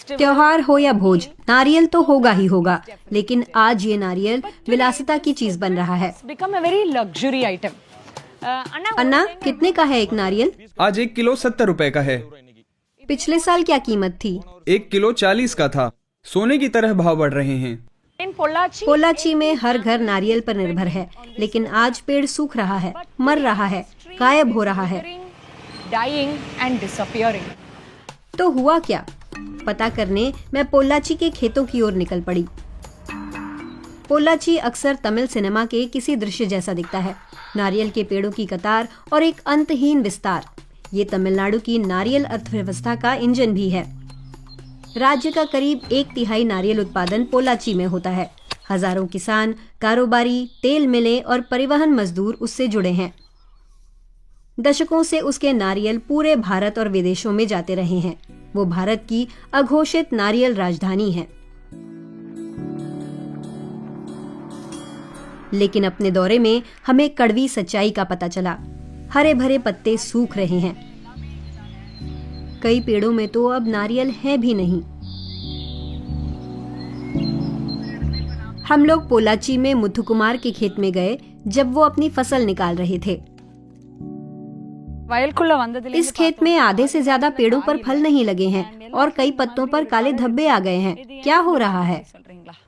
त्योहार हो या भोज, नारियल तो होगा ही होगा, लेकिन आज ये नारियल विलासिता की चीज बन रहा है। अन्ना, कितने का है एक नारियल? आज 1 किलो 70 रुपए का है। पिछले साल क्या कीमत थी? 1 किलो 40 का था। सोने की तरह भाव बढ़ रहे हैं। पोल्लाची में हर घर नारियल पर निर्भर है, लेकिन आज पेड़ सूख रहा है, मर रहा है, गायब हो रहा है। तो हुआ क्या? पता करने मैं पोल्लाची के खेतों की ओर निकल पड़ी। पोल्लाची अक्सर तमिल सिनेमा के किसी दृश्य जैसा दिखता है। नारियल के पेड़ों की कतार और एक अंतहीन विस्तार। ये तमिलनाडु की नारियल अर्थव्यवस्था का इंजन भी है। राज्य का करीब 1/3 नारियल उत्पादन पोल्लाची में होता है। हजारों किसान, कारोबारी, तेल मिलें और परिवहन मजदूर उससे जुड़े हैं। दशकों से उसके नारियल पूरे भारत और विदेशों में जाते रहे हैं। वो भारत की अघोषित नारियल राजधानी है। लेकिन अपने दौरे में हमें कड़वी सच्चाई का पता चला। हरे भरे पत्ते सूख रहे हैं। कई पेड़ों में तो अब नारियल है भी नहीं। हम लोग पोल्लाची में मुथुकुमार के खेत में गए जब वो अपनी फसल निकाल रहे थे। इस खेत में आधे से ज्यादा पेड़ों पर फल नहीं लगे हैं और कई पत्तों पर काले धब्बे आ गए हैं। क्या हो रहा है?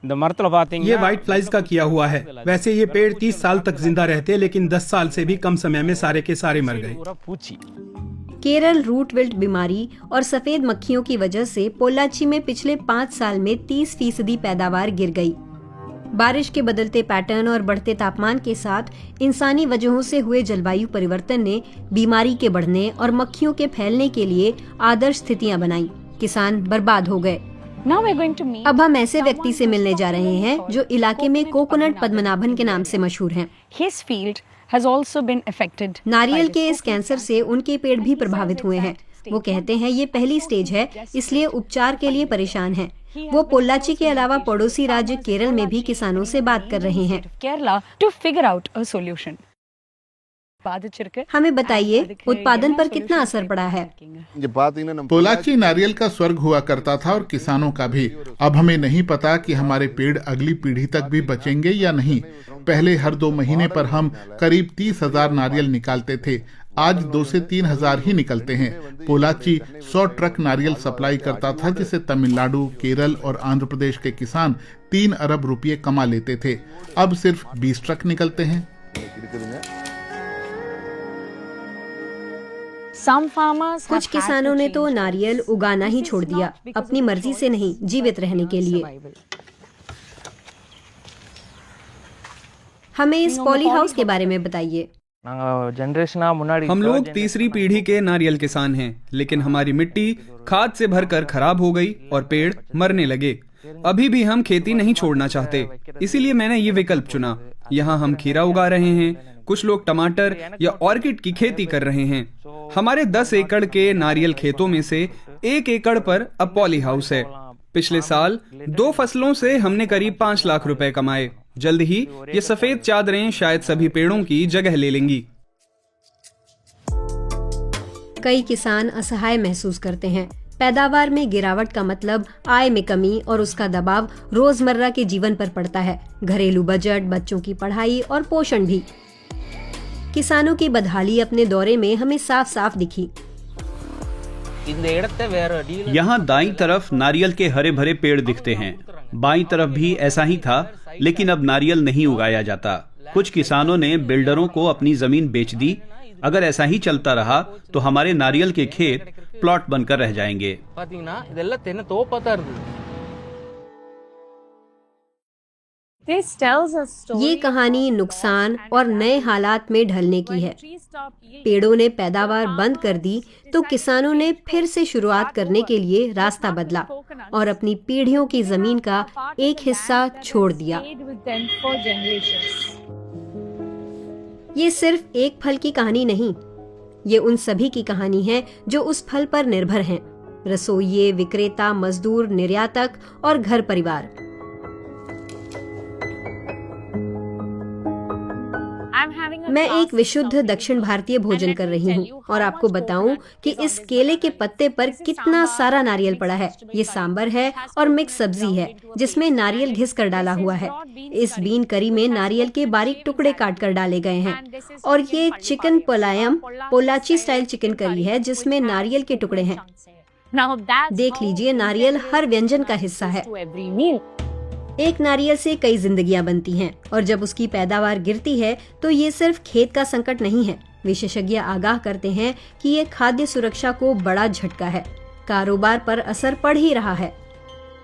ये व्हाइट फ्लाइज का किया हुआ है। वैसे ये पेड़ 30 साल तक जिंदा रहते, लेकिन 10 साल से भी कम समय में सारे के सारे मर गए। केरल रूट विल्ट बीमारी और सफेद मक्खियों की वजह से पोल्लाची में पिछले 5 साल में 30% पैदावार गिर गई। बारिश के बदलते पैटर्न और बढ़ते तापमान के साथ इंसानी वजहों से हुए जलवायु परिवर्तन ने बीमारी के बढ़ने और मक्खियों के फैलने के लिए आदर्श स्थितियां बनाई। किसान बर्बाद हो गए। अब हम ऐसे व्यक्ति से मिलने जा रहे हैं जो इलाके में कोकोनट पद्मनाभन के नाम से मशहूर हैं। नारियल के इस कैंसर से उनके पेड़ भी प्रभावित हुए हैं। वो कहते हैं ये पहली स्टेज है, इसलिए उपचार के लिए परेशान हैं। वो पोल्लाची के अलावा पड़ोसी राज्य केरल में भी किसानों से बात कर रहे हैं। हमें बताइए, उत्पादन पर कितना असर पड़ा है? पोल्लाची नारियल का स्वर्ग हुआ करता था और किसानों का भी। अब हमें नहीं पता कि हमारे पेड़ अगली पीढ़ी तक भी बचेंगे या नहीं। पहले हर 2 महीने पर हम करीब 30,000 नारियल निकालते थे। आज 2 से 3,000 ही निकलते हैं। पोल्लाची 100 ट्रक नारियल सप्लाई करता था, जिसे तमिलनाडु, केरल और आंध्र प्रदेश के किसान 3 अरब रुपये कमा लेते थे। अब सिर्फ 20 ट्रक निकलते हैं। कुछ किसानों ने तो नारियल उगाना ही छोड़ दिया, अपनी मर्जी से नहीं, जीवित रहने के लिए। हमें इस पॉली हाउस के बारे में बताइए। हम लोग तीसरी पीढ़ी के नारियल किसान हैं, लेकिन हमारी मिट्टी खाद से भरकर खराब हो गई और पेड़ मरने लगे। अभी भी हम खेती नहीं छोड़ना चाहते, इसीलिए मैंने ये विकल्प चुना। यहाँ हम खीरा उगा रहे हैं, कुछ लोग टमाटर या ऑर्किड की खेती कर रहे हैं। हमारे 10 एकड़ के नारियल खेतों में से 1 एकड़ पर अब पॉली हाउस है। पिछले साल 2 फसलों से हमने करीब 5 लाख रुपए कमाए। जल्द ही ये सफेद चादरें शायद सभी पेड़ों की जगह ले लेंगी। कई किसान असहाय महसूस करते हैं। पैदावार में गिरावट का मतलब आय में कमी और उसका दबाव रोजमर्रा के जीवन पर पड़ता है। घरेलू बजट, बच्चों की पढ़ाई और पोषण भी। किसानों की बदहाली अपने दौरे में हमें साफ साफ दिखी। यहाँ दाईं तरफ नारियल के हरे भरे पेड़ दिखते हैं। बाईं तरफ भी ऐसा ही था, लेकिन अब नारियल नहीं उगाया जाता। कुछ किसानों ने बिल्डरों को अपनी जमीन बेच दी। अगर ऐसा ही चलता रहा तो हमारे नारियल के खेत प्लॉट बनकर रह जाएंगे। ये कहानी नुकसान और नए हालात में ढलने की है। पेड़ों ने पैदावार बंद कर दी तो किसानों ने फिर से शुरुआत करने के लिए रास्ता बदला और अपनी पीढ़ियों की जमीन का एक हिस्सा छोड़ दिया। ये सिर्फ एक फल की कहानी नहीं, ये उन सभी की कहानी है जो उस फल पर निर्भर हैं। रसोइये, विक्रेता, मजदूर, निर्यातक और घर परिवार। मैं एक विशुद्ध दक्षिण भारतीय भोजन कर रही हूँ और आपको बताऊं कि इस केले के पत्ते पर कितना सारा नारियल पड़ा है। ये सांबर है और मिक्स सब्जी है जिसमें नारियल घिस कर डाला हुआ है। इस बीन करी में नारियल के बारीक टुकड़े काट कर डाले गए हैं और ये चिकन पोलायम पोलाची स्टाइल चिकन करी है जिसमें नारियल के टुकड़े हैं। देख लीजिए, नारियल हर व्यंजन का हिस्सा है। एक नारियल से कई जिंदगियां बनती हैं और जब उसकी पैदावार गिरती है तो ये सिर्फ खेत का संकट नहीं है। विशेषज्ञ आगाह करते हैं कि ये खाद्य सुरक्षा को बड़ा झटका है। कारोबार पर असर पड़ ही रहा है।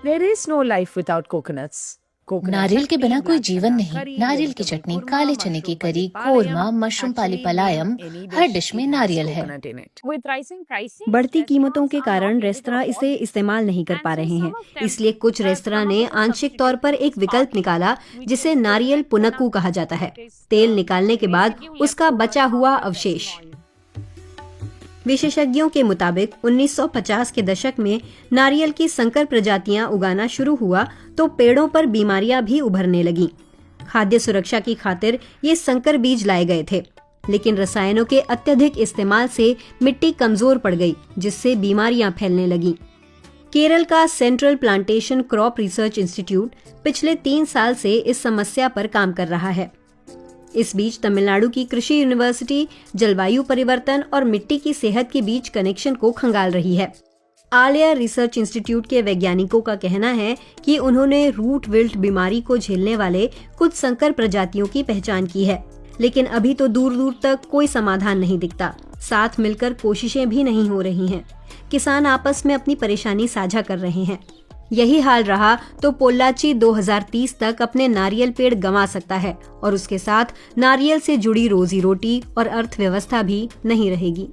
There is no life without coconuts. नारियल के बिना कोई जीवन नहीं। नारियल की चटनी, काले चने की करी, कोरमा, मशरूम पाली पलायम, हर डिश में नारियल है। बढ़ती कीमतों के कारण रेस्तरां इसे इस्तेमाल नहीं कर पा रहे हैं, इसलिए कुछ रेस्तरां ने आंशिक तौर पर एक विकल्प निकाला जिसे नारियल पुनक्कू कहा जाता है। तेल निकालने के बाद उसका बचा हुआ अवशेष। विशेषज्ञों के मुताबिक 1950 के दशक में नारियल की संकर प्रजातियां उगाना शुरू हुआ तो पेड़ों पर बीमारियां भी उभरने लगीं। खाद्य सुरक्षा की खातिर ये संकर बीज लाए गए थे, लेकिन रसायनों के अत्यधिक इस्तेमाल से मिट्टी कमजोर पड़ गई, जिससे बीमारियां फैलने लगीं। केरल का central plantation crop research institute पिछले 3 साल से इस समस्या पर काम कर रहा है। इस बीच तमिलनाडु की कृषि यूनिवर्सिटी जलवायु परिवर्तन और मिट्टी की सेहत के बीच कनेक्शन को खंगाल रही है। आलिया रिसर्च इंस्टीट्यूट के वैज्ञानिकों का कहना है कि उन्होंने रूट विल्ट बीमारी को झेलने वाले कुछ संकर प्रजातियों की पहचान की है, लेकिन अभी तो दूर दूर तक कोई समाधान नहीं दिखता। साथ मिलकर कोशिशें भी नहीं हो रही हैं। किसान आपस में अपनी परेशानी साझा कर रहे हैं। यही हाल रहा तो पोल्लाची 2030 तक अपने नारियल पेड़ गंवा सकता है और उसके साथ नारियल से जुड़ी रोजी रोटी और अर्थव्यवस्था भी नहीं रहेगी।